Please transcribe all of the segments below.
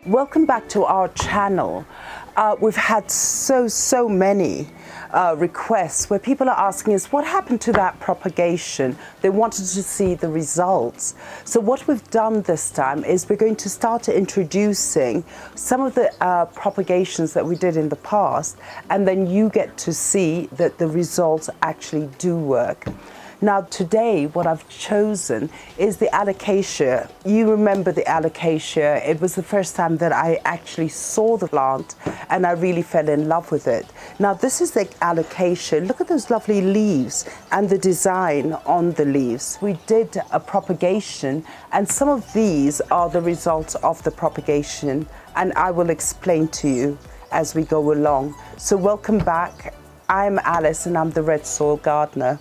Welcome back to our channel. We've had so many requests where people are asking us what happened to that propagation. They wanted to see the results. So what we've done this time is we're going to start introducing some of the propagations that we did in the past, and then you get to see that the results actually do work. Now today what I've chosen is the Alocasia. You remember the Alocasia. It was the first time that I actually saw the plant and I really fell in love with it. Now this is the Alocasia. Look at those lovely leaves and the design on the leaves. We did a propagation and some of these are the results of the propagation, and I will explain to you as we go along. So welcome back. I'm Alice and I'm the Redsoil gardener.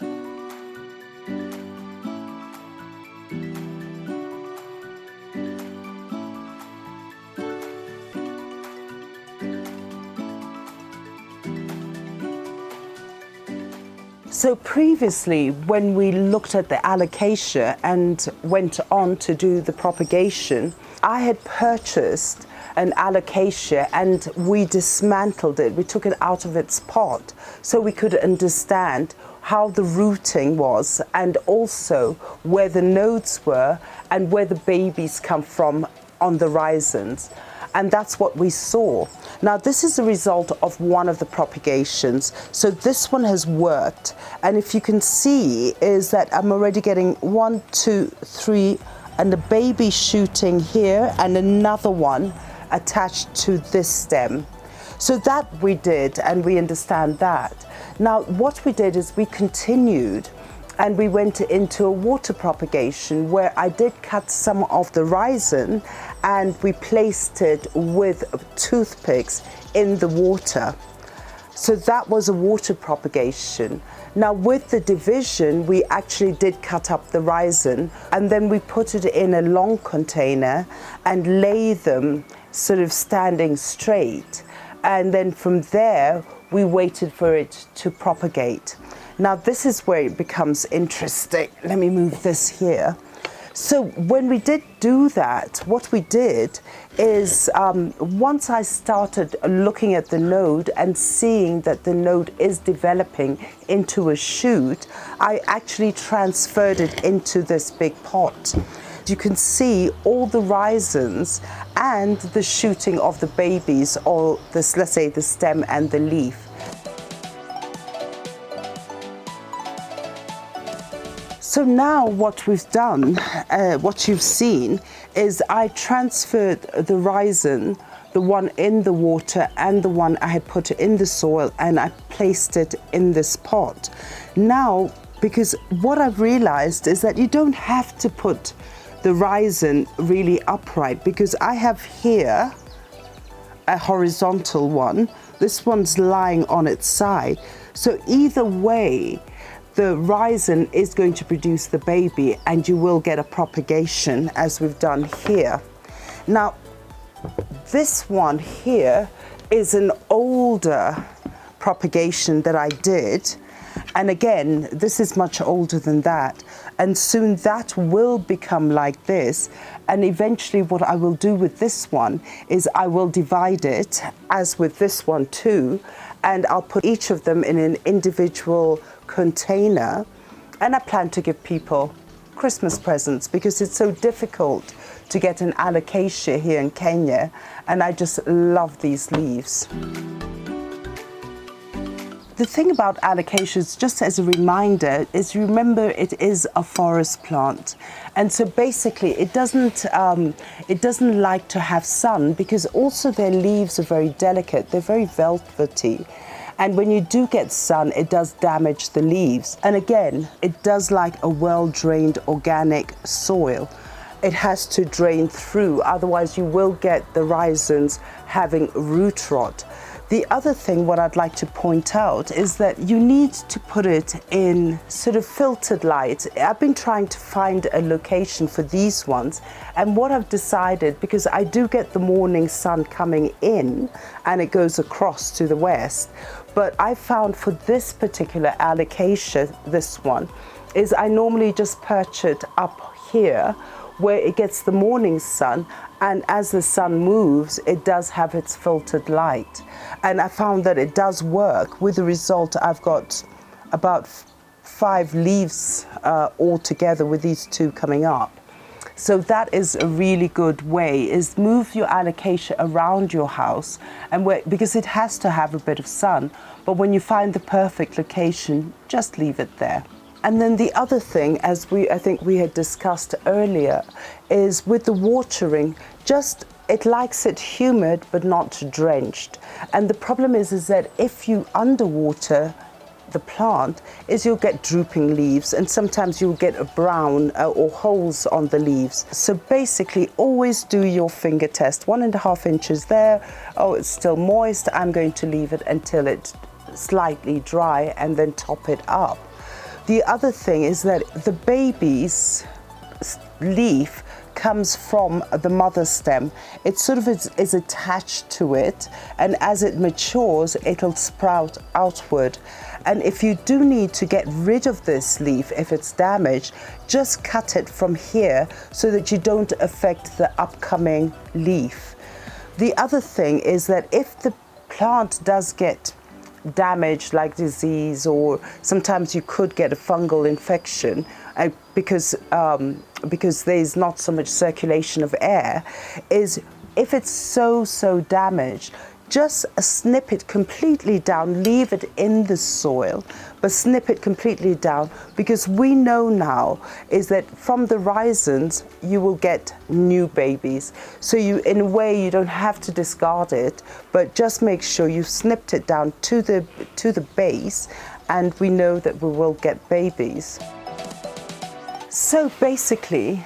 So previously, when we looked at the Alocasia and went on to do the propagation, I had purchased an Alocasia and we dismantled it. We took it out of its pot so we could understand how the rooting was and also where the nodes were and where the babies come from on the rhizomes. And that's what we saw. Now this is the result of one of the propagations. So this one has worked. And if you can see is that I'm already getting 1, 2, 3, and the baby shooting here and another one attached to this stem. So that we did, and we understand that. Now what we did is we continued and we went into a water propagation where I did cut some of the rhizome and we placed it with toothpicks in the water. So that was a water propagation. Now with the division, we actually did cut up the rhizome and then we put it in a long container and lay them sort of standing straight. And then from there, we waited for it to propagate. Now this is where it becomes interesting. Let me move this here. So when we did do that, what we did is once I started looking at the node and seeing that the node is developing into a shoot, I actually transferred it into this big pot. You can see all the rhizomes and the shooting of the babies, or this, let's say the stem and the leaf. So now what we've done, what you've seen, is I transferred the rhizome, the one in the water and the one I had put in the soil, and I placed it in this pot. Now, because what I've realized is that you don't have to put the rhizome really upright, because I have here a horizontal one. This one's lying on its side. So either way, the rhizome is going to produce the baby and you will get a propagation as we've done here. Now, this one here is an older propagation that I did. And again, this is much older than that. And soon that will become like this. And eventually what I will do with this one is I will divide it, as with this one too, and I'll put each of them in an individual container, and I plan to give people Christmas presents because it's so difficult to get an Alocasia here in Kenya, and I just love these leaves. The thing about Alocasias, just as a reminder, is remember it is a forest plant, and so basically it doesn't like to have sun, because also their leaves are very delicate. They're very velvety. And when you do get sun, it does damage the leaves. And again, it does like a well-drained organic soil. It has to drain through, otherwise you will get the rhizomes having root rot. The other thing what I'd like to point out is that you need to put it in sort of filtered light. I've been trying to find a location for these ones, and what I've decided, because I do get the morning sun coming in and it goes across to the west, but I found for this particular Alocasia, this one, is I normally just perch it up here where it gets the morning sun, and as the sun moves, it does have its filtered light. And I found that it does work. With the result, I've got about 5 leaves all together with these 2 coming up. So that is a really good way, is move your alocasia around your house, and because it has to have a bit of sun, but when you find the perfect location, just leave it there. And then the other thing, as I think we had discussed earlier, is with the watering, it likes it humid but not drenched. And the problem is that if you underwater the plant, you'll get drooping leaves, and sometimes you'll get a brown or holes on the leaves. So basically always do your finger test, 1.5 inches there. Oh, it's still moist. I'm going to leave it until it's slightly dry and then top it up. The other thing is that the baby's leaf comes from the mother stem. It sort of is attached to it, and as it matures, it'll sprout outward. And if you do need to get rid of this leaf, if it's damaged, just cut it from here so that you don't affect the upcoming leaf. The other thing is that if the plant does get damage like disease, or sometimes you could get a fungal infection because there's not so much circulation of air, is if it's so damaged, just snip it completely down, leave it in the soil, but snip it completely down, because we know now is that from the rhizomes you will get new babies. So in a way, you don't have to discard it, but just make sure you've snipped it down to the base, and we know that we will get babies. So basically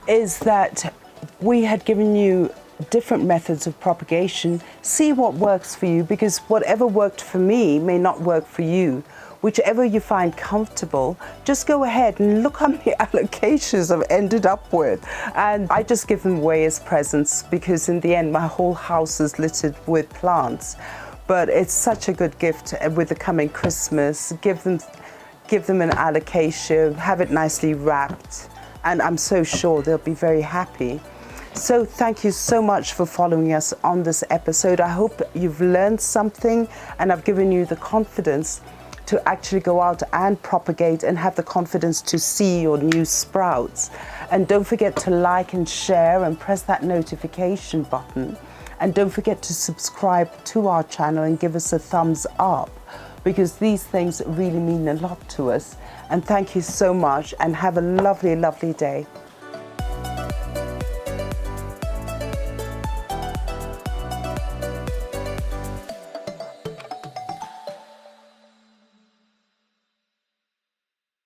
is that we had given you different methods of propagation. See what works for you, because whatever worked for me may not work for you. Whichever you find comfortable, just go ahead and look how many alocasias I've ended up with. And I just give them away as presents, because in the end my whole house is littered with plants. But it's such a good gift with the coming Christmas. Give them an alocasia, have it nicely wrapped, and I'm so sure they'll be very happy. So thank you so much for following us on this episode. I hope you've learned something, and I've given you the confidence to actually go out and propagate and have the confidence to see your new sprouts. And don't forget to like and share and press that notification button. And don't forget to subscribe to our channel and give us a thumbs up, because these things really mean a lot to us. And thank you so much, and have a lovely, lovely day.